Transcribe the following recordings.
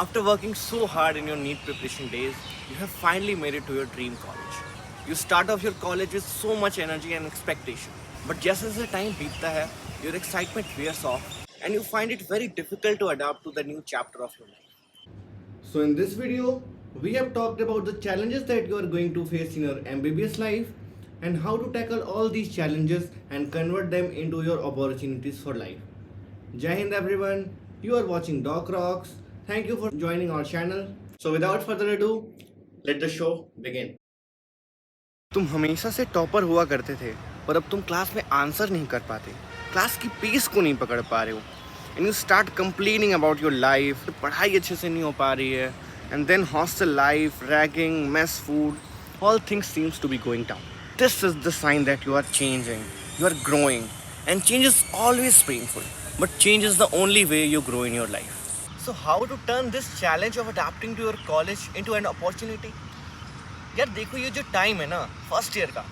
After working so hard in your NEET preparation days, you have finally made it to your dream college. You start off your college with so much energy and expectation. But just as the time beats hai, your excitement wears off and you find it very difficult to adapt to the new chapter of your life. So in this video, we have talked about the challenges that you are going to face in your MBBS life and how to tackle all these challenges and convert them into your opportunities for life. Jai Hind everyone, you are watching Doc Rocks. Thank you for joining our channel. So without further ado, let the show begin. तुम हमेशा से topper हुआ करते थे पर अब तुम class में आंसर नहीं कर पाते, क्लास की पेस को नहीं पकड़ पा रहे हो and you start complaining about your life, पढ़ाई अच्छे से नहीं हो पा रही है and then hostel life, ragging, mess food, all things seems to be going down. This is the sign that you are changing, you are growing, and change is always painful, but change is the only way you grow in your life. So how to turn this challenge of adapting to your college into an opportunity? यार देखो, ये जो time है ना first year का,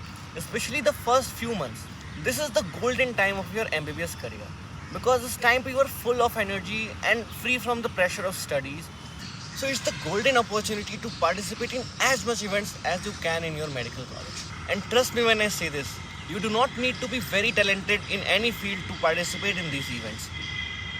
specially the first few months, this is the golden time of your MBBS career because this time पे you are full of energy and free from the pressure of studies. So it's the golden opportunity to participate in as much events as you can in your medical college. And trust me when I say this, you do not need to be very talented in any field to participate in these events.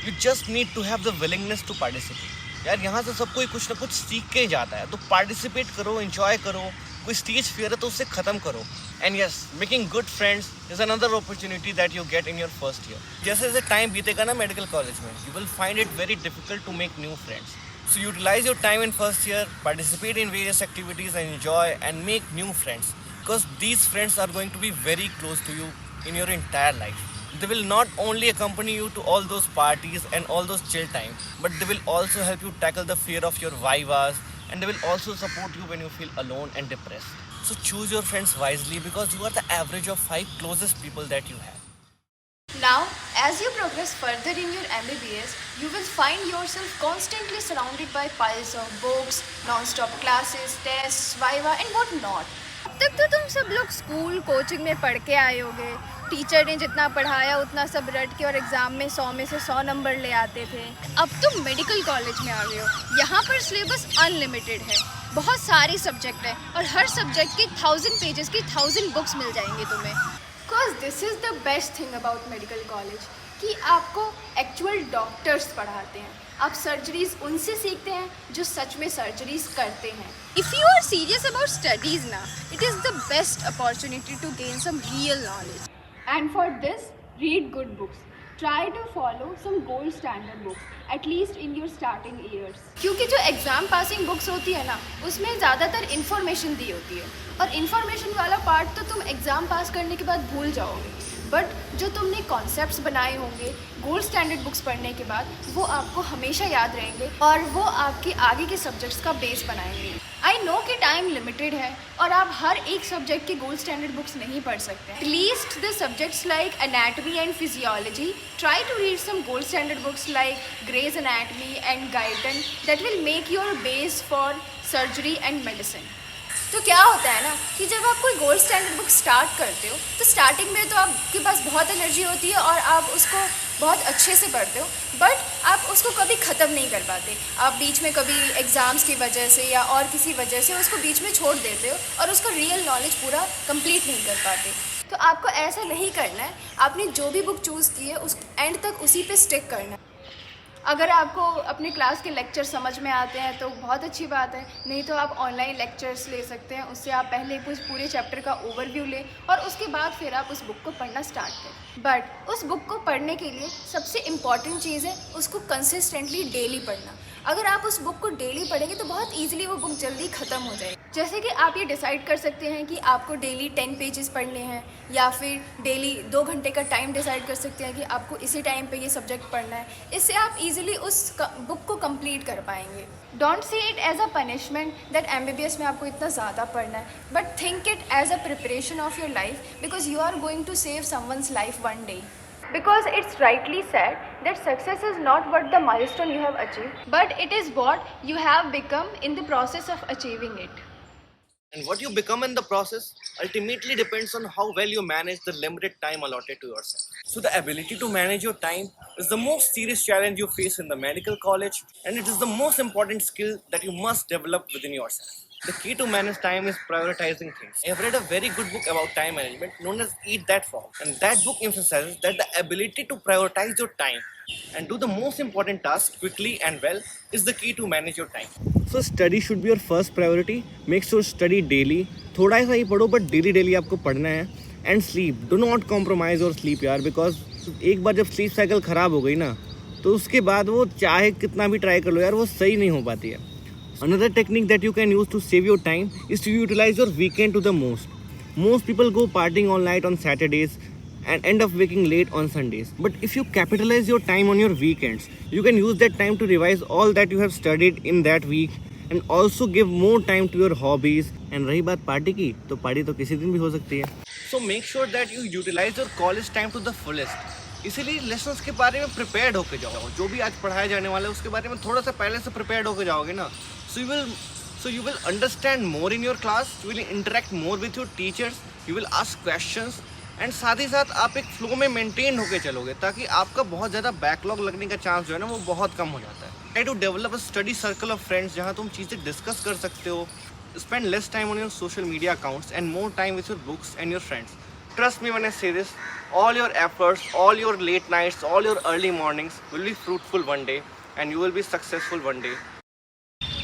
You just need to have the willingness to participate. यार यहाँ से सब कोई कुछ ना कुछ सीख के ही जाता है, तो पार्टिसिपेट करो, एंजॉय करो. कोई स्टेज फियर है तो उसे ख़त्म करो. And yes, making good friends is another opportunity that you get in your first year. जैसे जैसे टाइम बीतेगा ना मेडिकल कॉलेज में, you will find it very difficult to make new friends. So utilize your time in first year, participate in various activities and enjoy and make new friends, because these friends are going to be very close to you in your entire life. They will not only accompany you to all those parties and all those chill time, but they will also help you tackle the fear of your vivas, and they will also support you when you feel alone and depressed. So choose your friends wisely because you are the average of 5 closest people that you have. Now, as you progress further in your MBBS, you will find yourself constantly surrounded by piles of books, non-stop classes, tests, viva and what not. अब तक तो तुम सब लोग school coaching में पढ़ के आए होगे. टीचर ने जितना पढ़ाया उतना सब रट के और एग्ज़ाम में 100 में से 100 नंबर ले आते थे. अब तुम मेडिकल कॉलेज में आ गए हो. यहाँ पर सिलेबस अनलिमिटेड है, बहुत सारी सब्जेक्ट है और हर सब्जेक्ट की 1000 पेजेस की 1000 बुक्स मिल जाएंगी तुम्हें. Because this is the best thing about medical college कि आपको एक्चुअल डॉक्टर्स पढ़ाते हैं. आप सर्जरीज उनसे सीखते हैं जो सच में सर्जरीज करते हैं. If you are serious about studies now, it is the best opportunity to gain some real knowledge. And for this, read good books. Try to follow some gold standard books, at least in your starting years. क्योंकि जो exam passing books होती है ना, उसमें ज़्यादातर information दी होती है और इन्फॉर्मेशन वाला पार्ट तो तुम एग्ज़ाम पास करने के बाद भूल जाओगे. बट जो तुमने कॉन्सेप्ट्स बनाए होंगे गोल्ड स्टैंडर्ड बुक्स पढ़ने के बाद, वो आपको हमेशा याद रहेंगे और वो आपके आगे के सब्जेक्ट्स का बेस बनाएंगे. आई नो कि टाइम लिमिटेड है और आप हर एक सब्जेक्ट की गोल्ड स्टैंडर्ड बुक्स नहीं पढ़ सकते. At least the subjects like anatomy and physiology, try to read some gold standard books like Gray's anatomy and Guyton that will make your base for surgery and medicine. तो क्या होता है ना कि जब आप कोई गोल्ड स्टैंडर्ड बुक स्टार्ट करते हो तो स्टार्टिंग में तो आपके पास बहुत एनर्जी होती है और आप उसको बहुत अच्छे से पढ़ते हो, बट आप उसको कभी ख़त्म नहीं कर पाते. आप बीच में कभी एग्ज़ाम्स की वजह से या और किसी वजह से उसको बीच में छोड़ देते हो और उसका रियल नॉलेज पूरा कंप्लीट नहीं कर पाते. तो आपको ऐसा नहीं करना है. आपने जो भी बुक चूज़ की है उस एंड तक उसी पे स्टिक करना है. अगर आपको अपने क्लास के लेक्चर समझ में आते हैं तो बहुत अच्छी बात है, नहीं तो आप ऑनलाइन लेक्चर्स ले सकते हैं. उससे आप पहले कुछ पूरे चैप्टर का ओवरव्यू लें और उसके बाद फिर आप उस बुक को पढ़ना स्टार्ट करें. बट उस बुक को पढ़ने के लिए सबसे इम्पॉर्टेंट चीज़ है उसको कंसिस्टेंटली डेली पढ़ना. अगर आप उस बुक को डेली पढ़ेंगे तो बहुत ईजिली वो बुक जल्दी ख़त्म हो जाएगी. जैसे कि आप ये डिसाइड कर सकते हैं कि आपको डेली 10 पेजेस पढ़ने हैं या फिर डेली 2 घंटे का टाइम डिसाइड कर सकते हैं कि आपको इसी टाइम पे ये सब्जेक्ट पढ़ना है. इससे आप इजीली उस बुक को कंप्लीट कर पाएंगे. Don't see it as a punishment that MBBS में आपको इतना ज़्यादा पढ़ना है, but think it as a preparation of your life because you are going to save someone's life one day. Because it's rightly said that success is not what the milestone you have achieved, but it is what you have become in the process of achieving it. And what you become in the process ultimately depends on how well you manage the limited time allotted to yourself. So the ability to manage your time is the most serious challenge you face in the medical college, and it is the most important skill that you must develop within yourself. The key to manage time is prioritizing things. I have read a very good book about time management known as Eat That Frog, and that book emphasizes that the ability to prioritize your time and do the most important tasks quickly and well is the key to manage your time. So study should be your first priority. Make sure study daily. थोड़ा सा ही पढ़ो but daily आपको पढ़ना है. And sleep. Do not compromise your sleep यार, because एक बार जब sleep cycle ख़राब हो गई ना तो उसके बाद वो चाहे कितना भी ट्राई कर लो यार वो सही नहीं हो पाती है. Another technique that you can use to save your time is to utilize your weekend to the most. Most people go partying all night on Saturdays and end up waking late on Sundays. But if you capitalize your time on your weekends, you can use that time to revise all that you have studied in that week and also give more time to your hobbies. And रही बात party की, तो party तो किसी दिन भी हो सकती है. So make sure that you utilize your college time to the fullest. इसीलिए लेसन्स के बारे में प्रिपेयर्ड होकर जाओ. जो भी आज पढ़ाया जाने वाला है उसके बारे में थोड़ा सा पहले से प्रिपेयर्ड होकर जाओगे ना, so you will understand more in your class, you will interact more with your teachers, you will ask questions, and साथ ही साथ आप एक फ्लो में मेंटेन होकर चलोगे ताकि आपका बहुत ज़्यादा बैकलॉग लगने का चांस जो है ना वो बहुत कम हो जाता है. Try to develop a study circle of friends जहाँ तुम चीज़ें डिस्कस कर सकते हो. Spend less time on your social media accounts and more time with your books and your friends. Trust me when I say this, all your efforts, all your late nights, all your early mornings will be fruitful one day and you will be successful one day.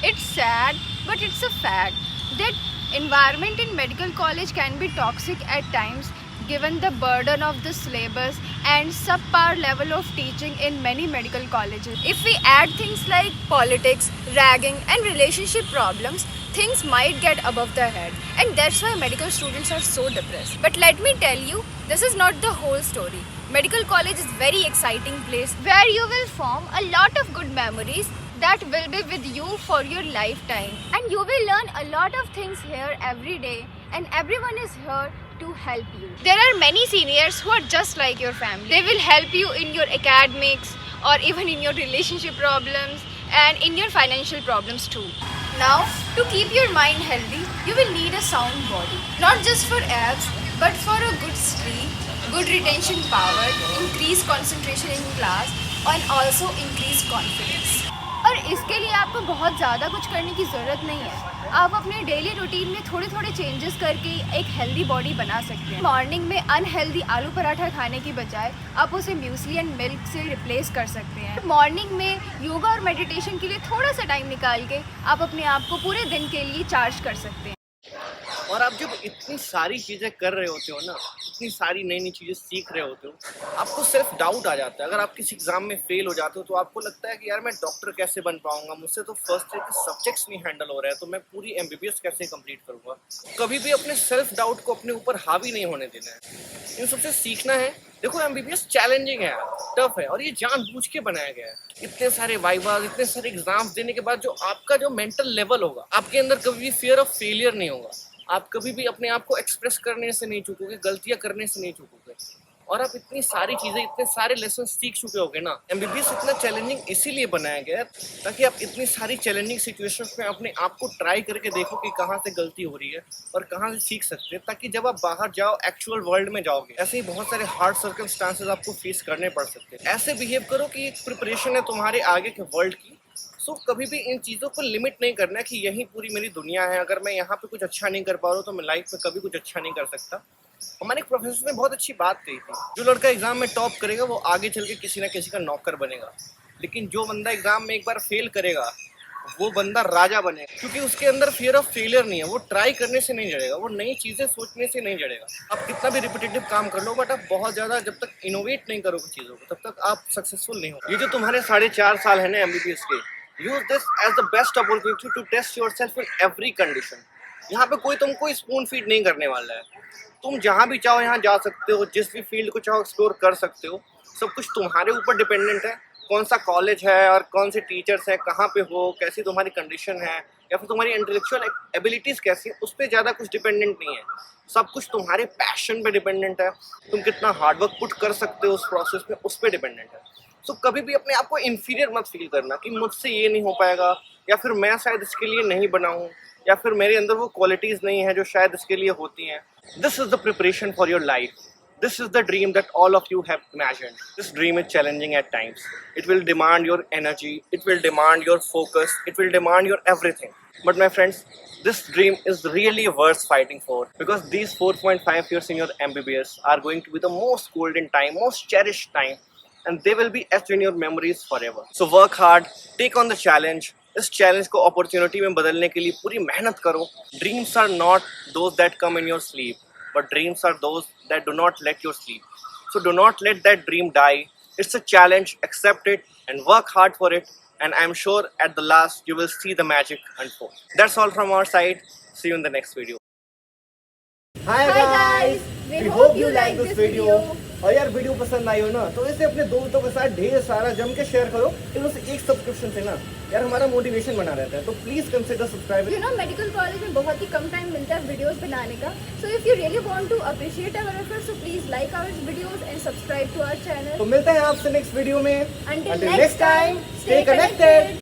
It's sad, but it's a fact that environment in medical college can be toxic at times given the burden of the syllabus and subpar level of teaching in many medical colleges. If we add things like politics, ragging and relationship problems, things might get above the head, and that's why medical students are so depressed. But let me tell you, this is not the whole story. Medical college is a very exciting place where you will form a lot of good memories that will be with you for your lifetime, and you will learn a lot of things here every day, and everyone is here to help you. There are many seniors who are just like your family. They will help you in your academics or even in your relationship problems and in your financial problems too. Now, to keep your mind healthy, you will need a sound body. Not just for abs, but for a good sleep, good retention power, increased concentration in class, and also increased confidence. और इसके लिए आपको बहुत ज़्यादा कुछ करने की ज़रूरत नहीं है. आप अपने डेली रूटीन में थोड़े थोड़े चेंजेस करके एक हेल्दी बॉडी बना सकते हैं. मॉर्निंग में अनहेल्दी आलू पराठा खाने की बजाय आप उसे म्यूसली एंड मिल्क से रिप्लेस कर सकते हैं. मॉर्निंग में योगा और मेडिटेशन के लिए थोड़ा सा टाइम निकाल के आप अपने आप को पूरे दिन के लिए चार्ज कर सकते हैं. और आप जब इतनी सारी चीज़ें कर रहे होते हो ना, इतनी सारी नई नई चीज़ें सीख रहे होते हो, आपको सेल्फ डाउट आ जाता है. अगर आप किसी एग्जाम में फेल हो जाते हो तो आपको लगता है कि यार मैं डॉक्टर कैसे बन पाऊंगा, मुझसे तो फर्स्ट ईयर के सब्जेक्ट्स नहीं हैंडल हो रहे हैं, तो मैं पूरी MBBS कैसे कंप्लीट करूंगा. कभी भी अपने सेल्फ डाउट को अपने ऊपर हावी नहीं होने देना है. इन सबसे सीखना है. देखो MBBS चैलेंजिंग है, टफ है, और ये जानबूझ के बनाया गया है. इतने सारे वाइवास, इतने सारे एग्जाम्स देने के बाद जो आपका जो मेंटल लेवल होगा, आपके अंदर कभी भी फियर ऑफ फेलियर नहीं होगा. आप कभी भी अपने आप को एक्सप्रेस करने से नहीं चूकोगे, गलतियां करने से नहीं चूकोगे. और आप इतनी सारी चीज़ें, इतने सारे लेसन सीख चुके होगे ना. MBBS इतना चैलेंजिंग इसीलिए बनाया गया है ताकि आप इतनी सारी चैलेंजिंग सिचुएशंस में अपने आप को ट्राई करके देखो कि कहाँ से गलती हो रही है और कहाँ से सीख सकते हैं, ताकि जब आप बाहर जाओ, एक्चुअल वर्ल्ड में जाओगे, ऐसे ही बहुत सारे हार्ड सर्कमस्टांसेस आपको फेस करने पड़ सकते हैं. ऐसे बिहेव करो कि एक प्रिपरेशन है तुम्हारे आगे के वर्ल्ड की. सो कभी भी इन चीज़ों को लिमिट नहीं करना कि यही पूरी मेरी दुनिया है, अगर मैं यहाँ पे कुछ अच्छा नहीं कर पा रहा हूँ तो मैं लाइफ में कभी कुछ अच्छा नहीं कर सकता. हमारे एक प्रोफेसर ने बहुत अच्छी बात कही थी, जो लड़का एग्जाम में टॉप करेगा वो आगे चल के किसी ना किसी का नौकर बनेगा, लेकिन जो बंदा एग्जाम में एक बार फेल करेगा वो बंदा राजा बनेगा, क्योंकि उसके अंदर फियर ऑफ फेलियर नहीं है. वो ट्राई करने से नहीं जड़ेगा, वो नई चीज़ें सोचने से नहीं जड़ेगा. आप कितना भी रिपीटेटिव काम कर लो, बट आप बहुत ज़्यादा जब तक इनोवेट नहीं करोगे चीज़ों को, तब तक आप सक्सेसफुल नहीं हो. ये जो तुम्हारे 4.5 साल है ना MBBS के, use this as the best opportunity to test yourself in every condition. यहाँ पे कोई तुमको स्पून फीड नहीं करने वाला है. तुम जहाँ भी चाहो यहाँ जा सकते हो, जिस भी फील्ड को चाहो एक्सप्लोर कर सकते हो. सब कुछ तुम्हारे ऊपर डिपेंडेंट है. कौन सा कॉलेज है और कौन से टीचर्स हैं, कहाँ पे हो, कैसी तुम्हारी कंडीशन है, या फिर तुम्हारी इंटेलेक्चुअल एबिलिटीज़ कैसी है, उस पर ज़्यादा कुछ डिपेंडेंट नहीं है. सब कुछ तुम्हारे पैशन पे डिपेंडेंट है. तुम कितना हार्डवर्क पुट कर सकते हो उस प्रोसेस में, उस पर डिपेंडेंट है. सो कभी भी अपने आप को इन्फीरियर मत फील करना कि मुझसे ये नहीं हो पाएगा, या फिर मैं शायद इसके लिए नहीं बना हूँ, या फिर मेरे अंदर वो क्वालिटीज़ नहीं है जो शायद इसके लिए होती हैं. This is the preparation for your life. This is the dream that all of you have imagined. This dream is challenging at times. It will demand your energy, it will demand your focus, it will demand your everything. But my friends, this dream is really worth fighting for, because these 4.5 years in your MBBS are going to be the most golden time, most cherished time, and they will be etched in your memories forever. So work hard, take on the challenge. इस challenge को opportunity में बदलने के लिए पूरी मेहनत करो. Dreams are not those that come in your sleep, but dreams are those that do not let you sleep. So do not let that dream die. It's a challenge, accept it and work hard for it, and I'm sure at the last you will see the magic unfold. That's all from our side. See you in the next video. Hi guys, we hope you like this video. और यार video पसंद आई हो ना तो इसे अपने दोस्तों के साथ ढेर सारा जम के शेयर करो. फिर उस एक सब्सक्रिप्शन से ना यार हमारा मोटिवेशन बना रहता है. तो please consider subscribe. You know, medical college में बहुत ही कम टाइम मिलता है वीडियोस बनाने का. So if you really want to appreciate our efforts, so please like our videos and subscribe to our channel. तो मिलते हैं आपसे नेक्स्ट वीडियो में. Until next time, stay connected.